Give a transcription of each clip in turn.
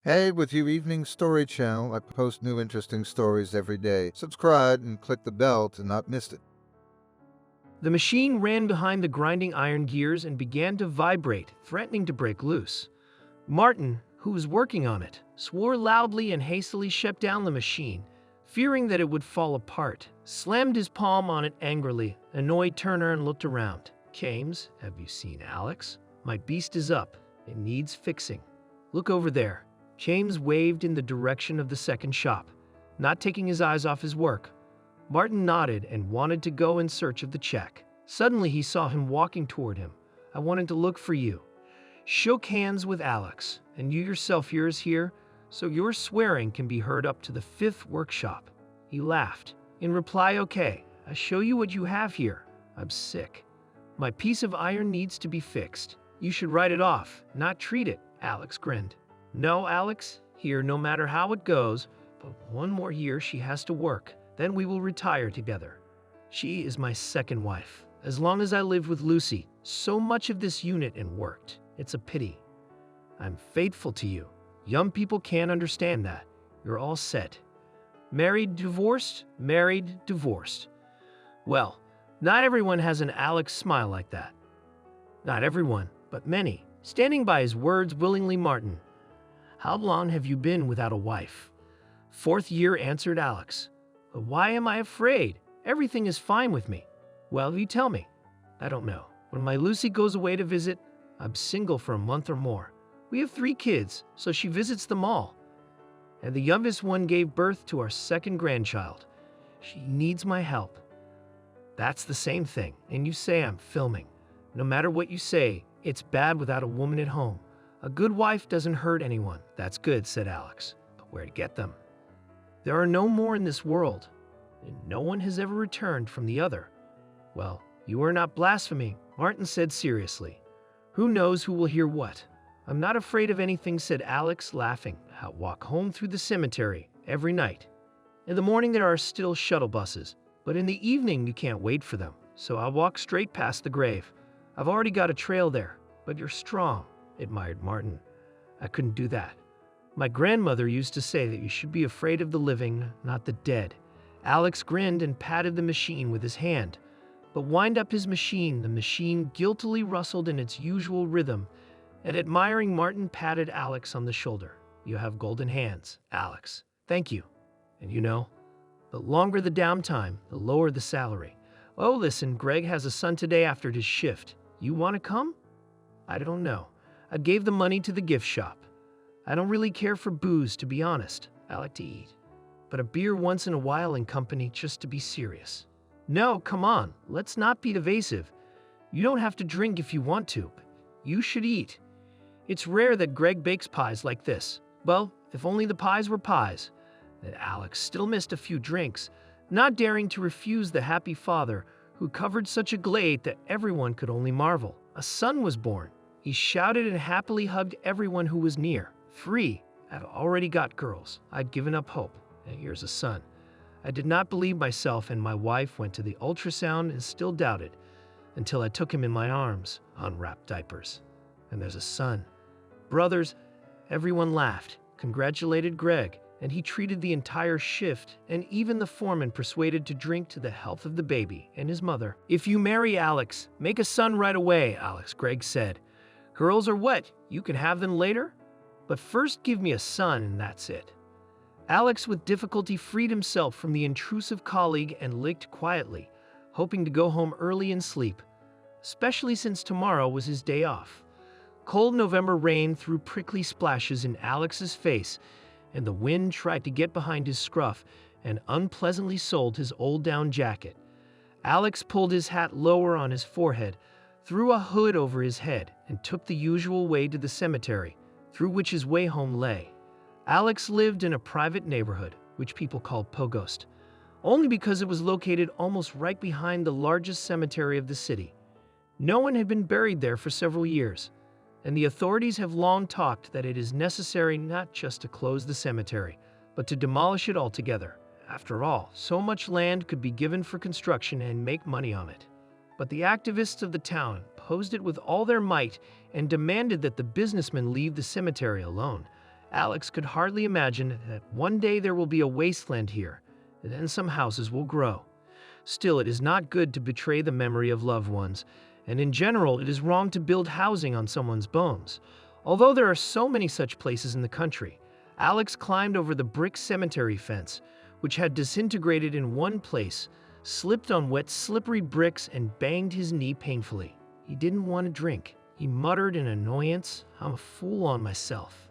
Hey, with you evening story channel, I post new interesting stories every day. Subscribe and click the bell to not miss it. The machine ran behind the grinding iron gears and began to vibrate, threatening to break loose. Martin, who was working on it, swore loudly and hastily shut down the machine, fearing that it would fall apart, slammed his palm on it angrily. Annoyed, Turner and looked around. James, have you seen Alex? My beast is up. It needs fixing. Look over there. James waved in the direction of the second shop, not taking his eyes off his work. Martin nodded and wanted to go in search of the check. Suddenly he saw him walking toward him. I wanted to look for you. Shook hands with Alex, and you yourself yours here, so your swearing can be heard up to the fifth workshop. He laughed. In reply, okay, I show you what you have here. I'm sick. My piece of iron needs to be fixed. You should write it off, not treat it. Alex grinned. No, Alex, here no matter how it goes, but one more year she has to work. Then we will retire together. She is my second wife. As long as I lived with Lucy, so much of this unit and worked. It's a pity. I'm faithful to you. Young people can't understand that. You're all set. Married, divorced, married, divorced. Well, not everyone has an Alex smile like that. Not everyone, but many. Standing by his words willingly, Martin. How long have you been without a wife? 4th year, answered Alex. But why am I afraid? Everything is fine with me. Well, you tell me. I don't know. When my Lucy goes away to visit, I'm single for a month or more. We have 3 kids, so she visits them all. And the youngest one gave birth to our second grandchild. She needs my help. That's the same thing, and you say I'm filming. No matter what you say, it's bad without a woman at home. A good wife doesn't hurt anyone. That's good, said Alex. But where to get them? There are no more in this world, and no one has ever returned from the other. Well, you are not blaspheming, Martin said seriously. Who knows who will hear what? I'm not afraid of anything, said Alex, laughing. I'll walk home through the cemetery every night. In the morning there are still shuttle buses, but in the evening you can't wait for them, so I'll walk straight past the grave. I've already got a trail there, but you're strong, admired Martin. I couldn't do that. My grandmother used to say that you should be afraid of the living, not the dead. Alex grinned and patted the machine with his hand. But wind up his machine, the machine guiltily rustled in its usual rhythm, and admiring Martin patted Alex on the shoulder. You have golden hands, Alex. Thank you. And you know, the longer the downtime, the lower the salary. Oh, listen, Greg has a son today after his shift. You want to come? I don't know. I gave the money to the gift shop. I don't really care for booze, to be honest. I like to eat. But a beer once in a while in company, just to be serious. No, come on, let's not be evasive. You don't have to drink if you want to, but you should eat. It's rare that Greg bakes pies like this. Well, if only the pies were pies. That Alex still missed a few drinks, not daring to refuse the happy father who covered such a glade that everyone could only marvel. A son was born. He shouted and happily hugged everyone who was near. Free. I've already got girls. I'd given up hope. And here's a son. I did not believe myself, and my wife went to the ultrasound and still doubted, until I took him in my arms, unwrapped diapers. And there's a son. Brothers, everyone laughed, congratulated Greg, and he treated the entire shift, and even the foreman persuaded to drink to the health of the baby and his mother. If you marry Alex, make a son right away, Alex, Greg said. Girls are what? You can have them later? But first give me a son and that's it. Alex with difficulty freed himself from the intrusive colleague and licked quietly, hoping to go home early and sleep, especially since tomorrow was his day off. Cold November rain threw prickly splashes in Alex's face, and the wind tried to get behind his scruff and unpleasantly soiled his old down jacket. Alex pulled his hat lower on his forehead, threw a hood over his head, and took the usual way to the cemetery, through which his way home lay. Alex lived in a private neighborhood, which people called Pogost, only because it was located almost right behind the largest cemetery of the city. No one had been buried there for several years, and the authorities have long talked that it is necessary not just to close the cemetery, but to demolish it altogether. After all, so much land could be given for construction and make money on it. But the activists of the town opposed it with all their might and demanded that the businessmen leave the cemetery alone. Alex could hardly imagine that one day there will be a wasteland here, and then some houses will grow. Still, it is not good to betray the memory of loved ones, and in general, it is wrong to build housing on someone's bones. Although there are so many such places in the country, Alex climbed over the brick cemetery fence, which had disintegrated in one place, slipped on wet, slippery bricks, and banged his knee painfully. He didn't want to drink. He muttered in annoyance, "I'm a fool on myself.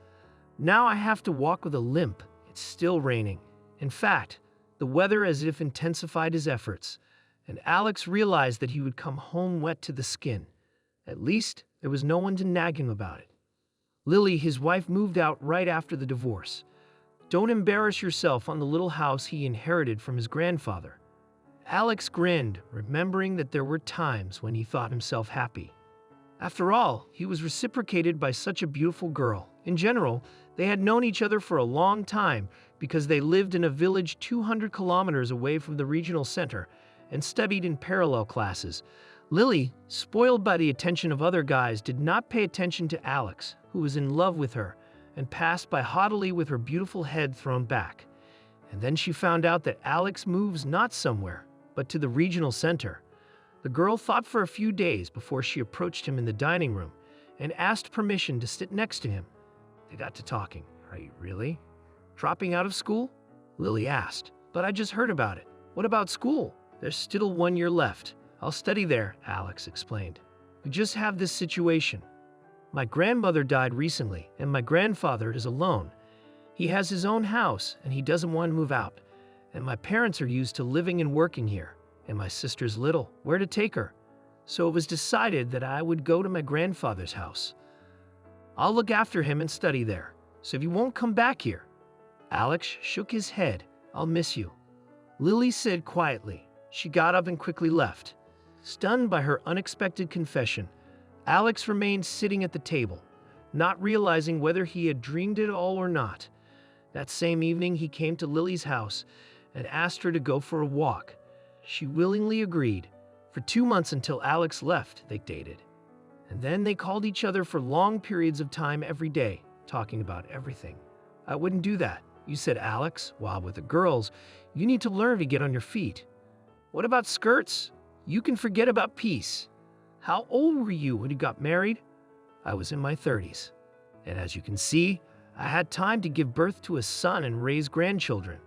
Now I have to walk with a limp. It's still raining." In fact, the weather as if intensified his efforts, and Alex realized that he would come home wet to the skin. At least, there was no one to nag him about it. Lily, his wife, moved out right after the divorce. Don't embarrass yourself on the little house he inherited from his grandfather. Alex grinned, remembering that there were times when he thought himself happy. After all, he was reciprocated by such a beautiful girl. In general, they had known each other for a long time because they lived in a village 200 kilometers away from the regional center and studied in parallel classes. Lily, spoiled by the attention of other guys, did not pay attention to Alex, who was in love with her, and passed by haughtily with her beautiful head thrown back. And then she found out that Alex moves not somewhere, but to the regional center. The girl thought for a few days before she approached him in the dining room and asked permission to sit next to him. They got to talking. "Are you really dropping out of school?" Lily asked. "But I just heard about it." "What about school?" "There's still 1 year left. I'll study there," Alex explained. "We just have this situation. My grandmother died recently, and my grandfather is alone. He has his own house, and he doesn't want to move out. And my parents are used to living and working here, and my sister's little. Where to take her? So it was decided that I would go to my grandfather's house. I'll look after him and study there, so if you won't come back here." Alex shook his head. "I'll miss you," Lily said quietly. She got up and quickly left. Stunned by her unexpected confession, Alex remained sitting at the table, not realizing whether he had dreamed it all or not. That same evening, he came to Lily's house and asked her to go for a walk. She willingly agreed. For 2 months until Alex left, they dated. And then they called each other for long periods of time every day, talking about everything. "I wouldn't do that," you said, Alex. "While with the girls, you need to learn to get on your feet." "What about skirts? You can forget about peace." "How old were you when you got married?" "I was in my 30s. And as you can see, I had time to give birth to a son and raise grandchildren."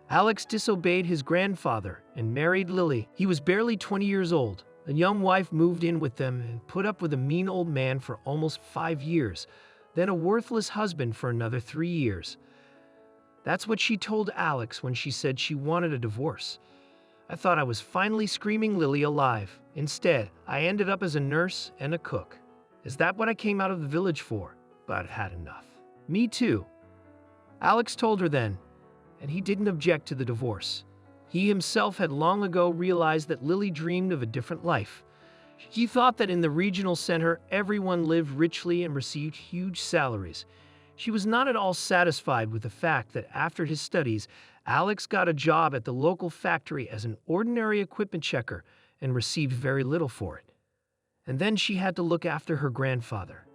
Alex disobeyed his grandfather and married Lily. He was barely 20 years old. A young wife moved in with them and put up with a mean old man for almost 5 years, then a worthless husband for another 3 years. That's what she told Alex when she said she wanted a divorce. "I thought I was finally screaming Lily alive. Instead, I ended up as a nurse and a cook. Is that what I came out of the village for? But I'd had enough." "Me too," Alex told her then, and he didn't object to the divorce. He himself had long ago realized that Lily dreamed of a different life. He thought that in the regional center, everyone lived richly and received huge salaries. She was not at all satisfied with the fact that after his studies, Alex got a job at the local factory as an ordinary equipment checker and received very little for it. And then she had to look after her grandfather.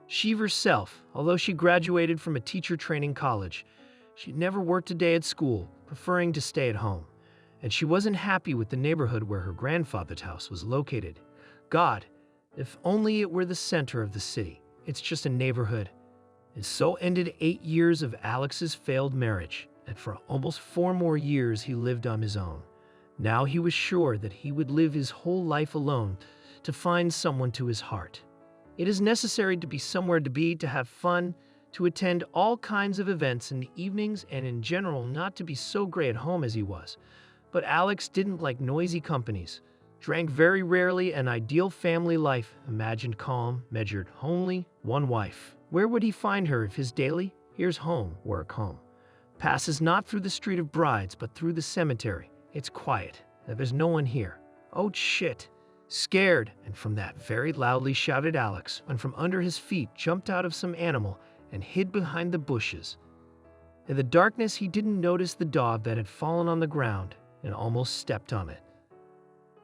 She herself, although she graduated from a teacher training college, she never worked a day at school, preferring to stay at home. And she wasn't happy with the neighborhood where her grandfather's house was located. God, if only it were the center of the city. It's just a neighborhood. And so ended 8 years of Alex's failed marriage, and for almost 4 more years he lived on his own. Now he was sure that he would live his whole life alone to find someone to his heart. It is necessary to be somewhere to be, to have fun, to attend all kinds of events in the evenings, and in general not to be so gray at home as he was. But Alex didn't like noisy companies, drank very rarely, an ideal family life, imagined calm, measured, homely, one wife. Where would he find her if his daily, here's home, work, home, passes not through the street of brides, but through the cemetery? It's quiet. There's no one here. Oh, shit. Scared, and from that very loudly shouted Alex, when from under his feet jumped out of some animal and hid behind the bushes. In the darkness, he didn't notice the dog that had fallen on the ground and almost stepped on it.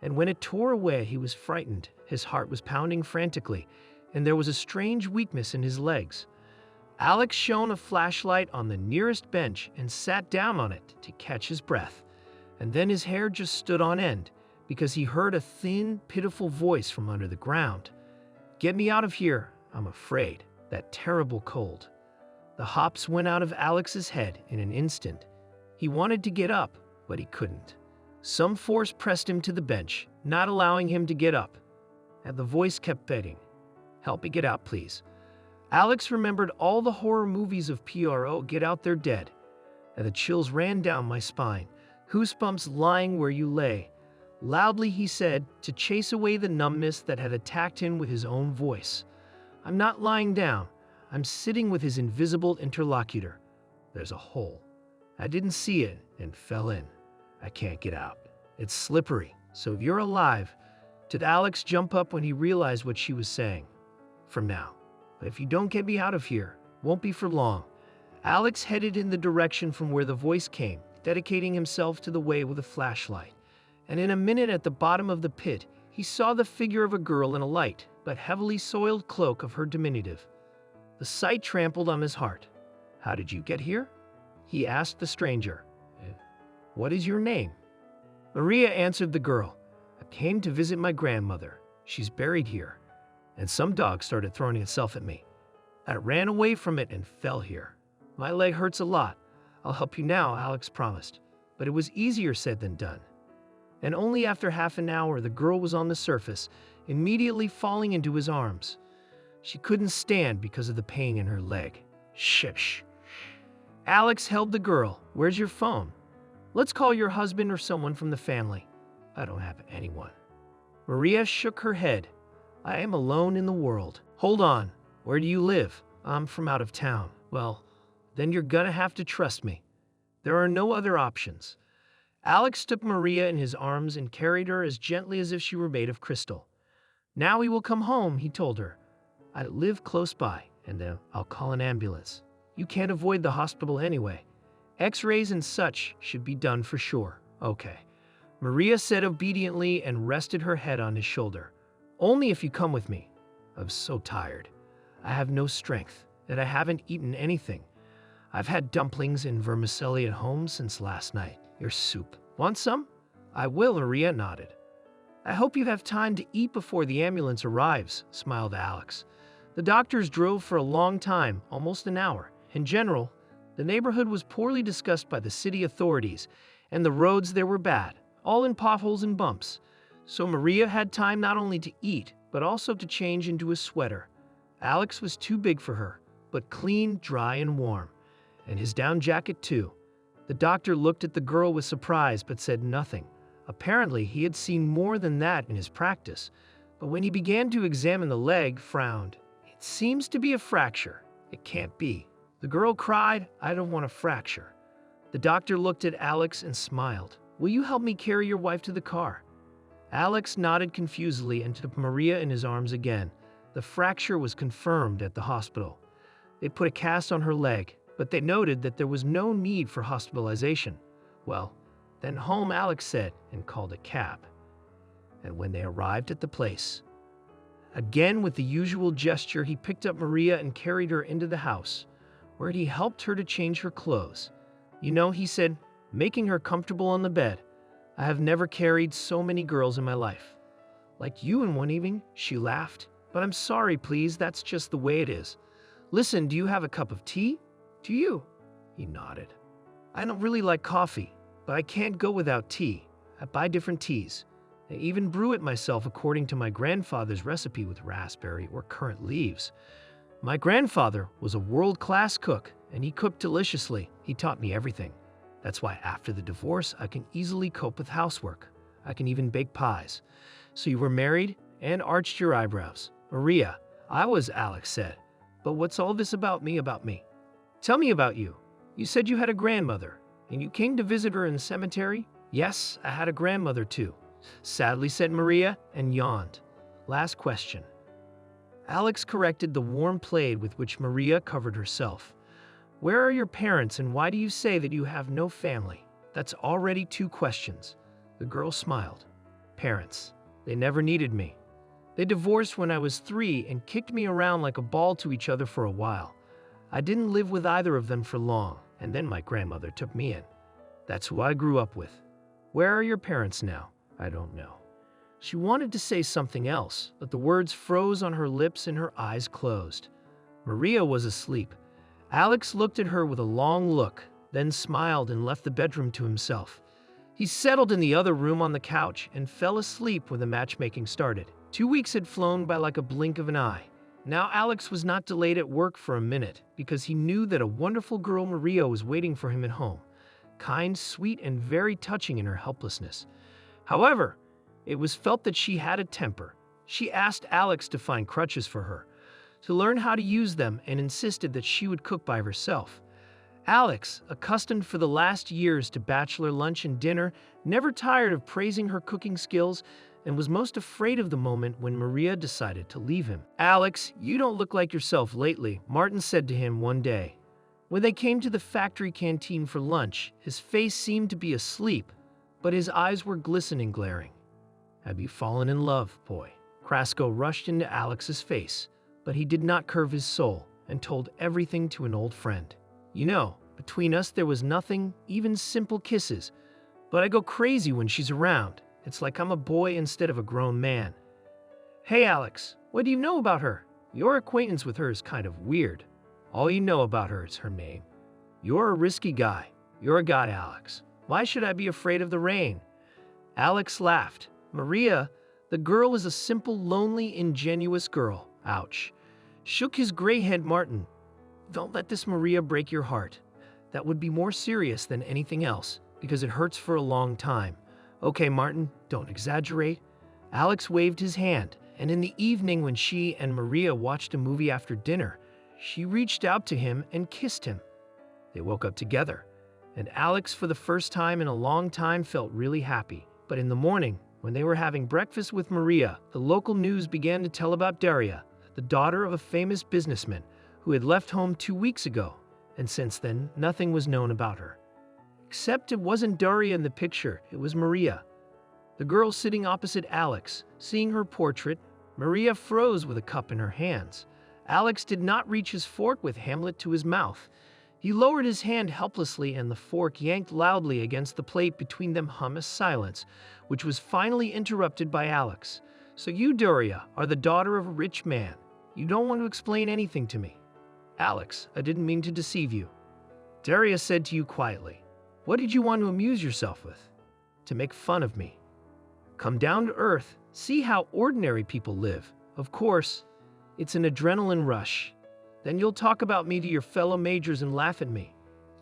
And when it tore away, he was frightened. His heart was pounding frantically, and there was a strange weakness in his legs. Alex shone a flashlight on the nearest bench and sat down on it to catch his breath. And then his hair just stood on end because he heard a thin, pitiful voice from under the ground. "Get me out of here, I'm afraid. That terrible cold." The hops went out of Alex's head in an instant. He wanted to get up, but he couldn't. Some force pressed him to the bench, not allowing him to get up. And the voice kept begging, "Help me get out, please." Alex remembered all the horror movies of PRO, "Get Out, They're Dead," and the chills ran down my spine. "Goosebumps lying where you lay." Loudly he said, to chase away the numbness that had attacked him with his own voice. "I'm not lying down. I'm sitting with his invisible interlocutor. There's a hole. I didn't see it and fell in. I can't get out. It's slippery, so if you're alive..." Did Alex jump up when he realized what she was saying? "For now. But if you don't get me out of here, won't be for long." Alex headed in the direction from where the voice came, dedicating himself to the way with a flashlight. And in a minute at the bottom of the pit, he saw the figure of a girl in a light, but heavily soiled cloak of her diminutive. The sight trampled on his heart. "How did you get here?" he asked the stranger. "What is your name?" Maria answered the girl. "I came to visit my grandmother. She's buried here. And some dog started throwing itself at me. I ran away from it and fell here. My leg hurts a lot. I'll help you now," Alex promised. But it was easier said than done. And only after half an hour the girl was on the surface, immediately falling into his arms. She couldn't stand because of the pain in her leg. "Shh." Alex held the girl. "Where's your phone? Let's call your husband or someone from the family." "I don't have anyone." Maria shook her head. "I am alone in the world." "Hold on. Where do you live?" "I'm from out of town." "Well, then you're gonna have to trust me. There are no other options." Alex took Maria in his arms and carried her as gently as if she were made of crystal. "Now he will come home," he told her. "I live close by, and then I'll call an ambulance. You can't avoid the hospital anyway. X-rays and such should be done for sure." "Okay." Maria said obediently and rested her head on his shoulder. "Only if you come with me. I'm so tired. I have no strength, and I haven't eaten anything. I've had dumplings and vermicelli at home since last night. Your soup. Want some?" "I will," Maria nodded. "I hope you have time to eat before the ambulance arrives," smiled Alex. The doctors drove for a long time, almost an hour. In general, the neighborhood was poorly discussed by the city authorities, and the roads there were bad, all in potholes and bumps. So Maria had time not only to eat, but also to change into a sweater. Alex was too big for her, but clean, dry, and warm. And his down jacket too. The doctor looked at the girl with surprise but said nothing. Apparently, he had seen more than that in his practice. But when he began to examine the leg, frowned. "It seems to be a fracture. It can't be." The girl cried, "I don't want a fracture." The doctor looked at Alex and smiled. "Will you help me carry your wife to the car?" Alex nodded confusedly and took Maria in his arms again. The fracture was confirmed at the hospital. They put a cast on her leg, but they noted that there was no need for hospitalization. "Well, then home," Alex said, and called a cab. And when they arrived at the place, again with the usual gesture, he picked up Maria and carried her into the house, where he helped her to change her clothes. "You know," he said, making her comfortable on the bed, "I have never carried so many girls in my life." "Like you in one evening," she laughed. "But I'm sorry, please, that's just the way it is. Listen, do you have a cup of tea?" "Do you?" He nodded. "I don't really like coffee, but I can't go without tea. I buy different teas. I even brew it myself according to my grandfather's recipe with raspberry or currant leaves. My grandfather was a world-class cook, and he cooked deliciously. He taught me everything. That's why after the divorce, I can easily cope with housework. I can even bake pies." "So you were married?" and arched your eyebrows. "Maria." "I was," Alex said. "But what's all this about me, about me?" "Tell me about you. You said you had a grandmother, and you came to visit her in the cemetery?" "Yes, I had a grandmother too," sadly said Maria, and yawned. "Last question." Alex corrected the warm plaid with which Maria covered herself. "Where are your parents, and why do you say that you have no family?" "That's already 2 questions." The girl smiled. "Parents. They never needed me. They divorced when I was 3 and kicked me around like a ball to each other for a while. I didn't live with either of them for long, and then my grandmother took me in. That's who I grew up with. Where are your parents now? I don't know." She wanted to say something else, but the words froze on her lips and her eyes closed. Maria was asleep. Alex looked at her with a long look, then smiled and left the bedroom to himself. He settled in the other room on the couch and fell asleep when the matchmaking started. 2 weeks had flown by like a blink of an eye. Now Alex was not delayed at work for a minute because he knew that a wonderful girl Maria was waiting for him at home. Kind, sweet, and very touching in her helplessness. However, it was felt that she had a temper. She asked Alex to find crutches for her, to learn how to use them, and insisted that she would cook by herself. Alex, accustomed for the last years to bachelor lunch and dinner, never tired of praising her cooking skills, and was most afraid of the moment when Maria decided to leave him. "Alex, you don't look like yourself lately," Martin said to him one day. When they came to the factory canteen for lunch, his face seemed to be asleep, but his eyes were glistening, glaring. "Have you fallen in love, boy?" Krasko rushed into Alex's face, but he did not curve his soul and told everything to an old friend. "You know, between us there was nothing, even simple kisses, but I go crazy when she's around. It's like I'm a boy instead of a grown man." "Hey, Alex, what do you know about her? Your acquaintance with her is kind of weird. All you know about her is her name. You're a risky guy. You're a guy, Alex. Why should I be afraid of the rain?" Alex laughed. Maria, the girl, is a simple, lonely, ingenuous girl. Ouch. Shook his gray head Martin. "Don't let this Maria break your heart. That would be more serious than anything else, because it hurts for a long time. Okay, Martin, don't exaggerate." Alex waved his hand, and in the evening when she and Maria watched a movie after dinner, she reached out to him and kissed him. They woke up together, and Alex, for the first time in a long time, felt really happy. But in the morning, when they were having breakfast with Maria, the local news began to tell about Daria, the daughter of a famous businessman who had left home 2 weeks ago, and since then, nothing was known about her. Except it wasn't Daria in the picture, it was Maria. The girl sitting opposite Alex, seeing her portrait, Maria froze with a cup in her hands. Alex did not reach his fork with Hamlet to his mouth. He lowered his hand helplessly, and the fork yanked loudly against the plate between them. A silence, which was finally interrupted by Alex. "So you, Daria, are the daughter of a rich man. You don't want to explain anything to me." "Alex, I didn't mean to deceive you." Daria said to you quietly. "What did you want to amuse yourself with? To make fun of me? Come down to earth, see how ordinary people live. Of course, it's an adrenaline rush. Then you'll talk about me to your fellow majors and laugh at me.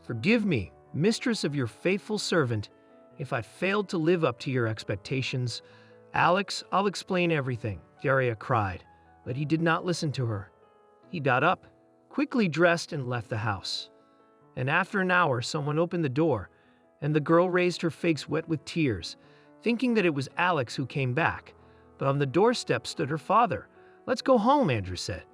Forgive me, mistress of your faithful servant, if I failed to live up to your expectations." "Alex, I'll explain everything," Daria cried, but he did not listen to her. He got up, quickly dressed, and left the house. And after an hour, someone opened the door, and the girl raised her face wet with tears, thinking that it was Alex who came back. But on the doorstep stood her father. "Let's go home," Andrew said.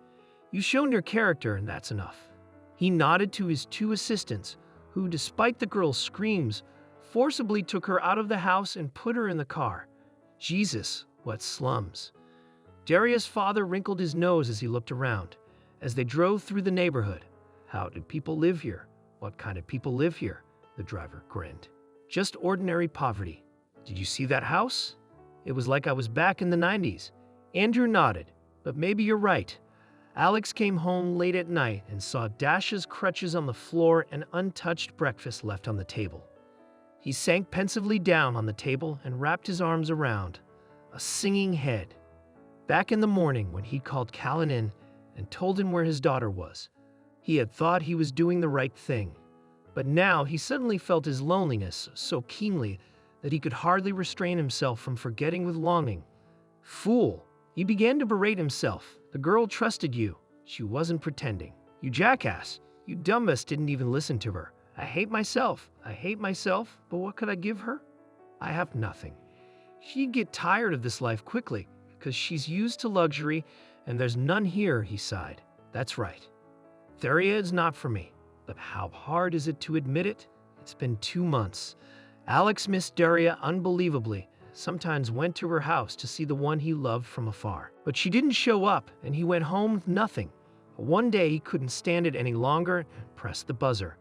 "You've shown your character, and that's enough." He nodded to his 2 assistants, who, despite the girl's screams, forcibly took her out of the house and put her in the car. Jesus, what slums. Daria's father wrinkled his nose as he looked around. As they drove through the neighborhood, "How did people live here? What kind of people live here?" The driver grinned. "Just ordinary poverty. Did you see that house? It was like I was back in the 90s. Andrew nodded. "But maybe you're right." Alex came home late at night and saw Dasha's crutches on the floor and untouched breakfast left on the table. He sank pensively down on the table and wrapped his arms around a singing head. Back in the morning, when he called Callan in and told him where his daughter was, he had thought he was doing the right thing. But now he suddenly felt his loneliness so keenly that he could hardly restrain himself from forgetting with longing. Fool! He began to berate himself. The girl trusted you. She wasn't pretending. You jackass! You dumbass didn't even listen to her. I hate myself. I hate myself, but what could I give her? I have nothing. She'd get tired of this life quickly, because she's used to luxury, and there's none here, he sighed. That's right. Daria is not for me, but how hard is it to admit it? It's been 2 months. Alex missed Daria unbelievably, sometimes went to her house to see the one he loved from afar. But she didn't show up, and he went home with nothing. One day he couldn't stand it any longer and pressed the buzzer.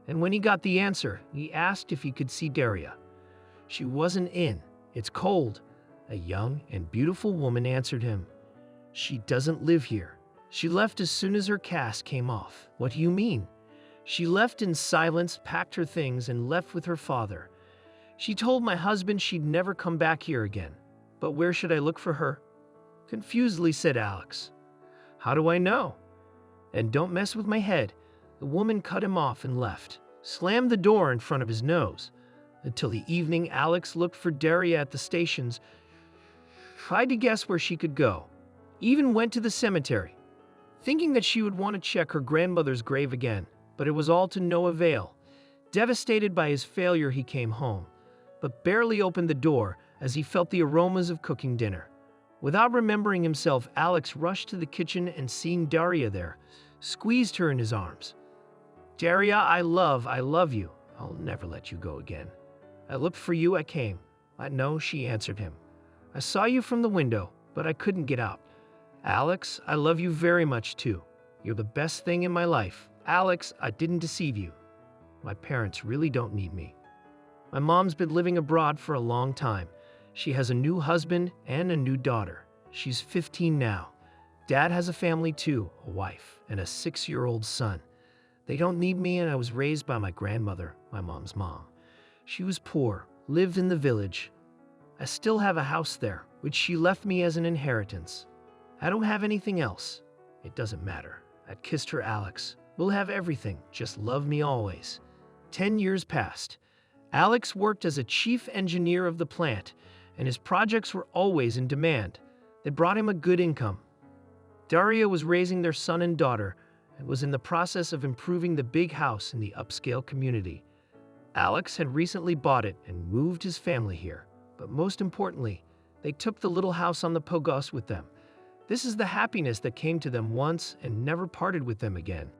And when he got the answer, he asked if he could see Daria. She wasn't in. It's cold. A young and beautiful woman answered him. She doesn't live here. She left as soon as her cast came off. What do you mean? She left in silence, packed her things, and left with her father. She told my husband she'd never come back here again. But where should I look for her? Confusedly said Alex. How do I know? And don't mess with my head. The woman cut him off and left, slammed the door in front of his nose. Until the evening, Alex looked for Daria at the stations, tried to guess where she could go, even went to the cemetery, thinking that she would want to check her grandmother's grave again, but it was all to no avail. Devastated by his failure, he came home, but barely opened the door as he felt the aromas of cooking dinner. Without remembering himself, Alex rushed to the kitchen and seeing Daria there, squeezed her in his arms. Daria, I love you. I'll never let you go again. I looked for you, I came. I know, she answered him. I saw you from the window, but I couldn't get out. Alex, I love you very much too. You're the best thing in my life. Alex, I didn't deceive you. My parents really don't need me. My mom's been living abroad for a long time. She has a new husband and a new daughter. She's 15 now. Dad has a family too, a wife and a 6-year-old son. They don't need me, and I was raised by my grandmother, my mom's mom. She was poor, lived in the village. I still have a house there, which she left me as an inheritance. I don't have anything else. It doesn't matter. I kissed her, Alex. We'll have everything. Just love me always. 10 years passed. Alex worked as a chief engineer of the plant, and his projects were always in demand. They brought him a good income. Daria was raising their son and daughter and was in the process of improving the big house in the upscale community. Alex had recently bought it and moved his family here. But most importantly, they took the little house on the Pogos with them. This is the happiness that came to them once and never parted with them again.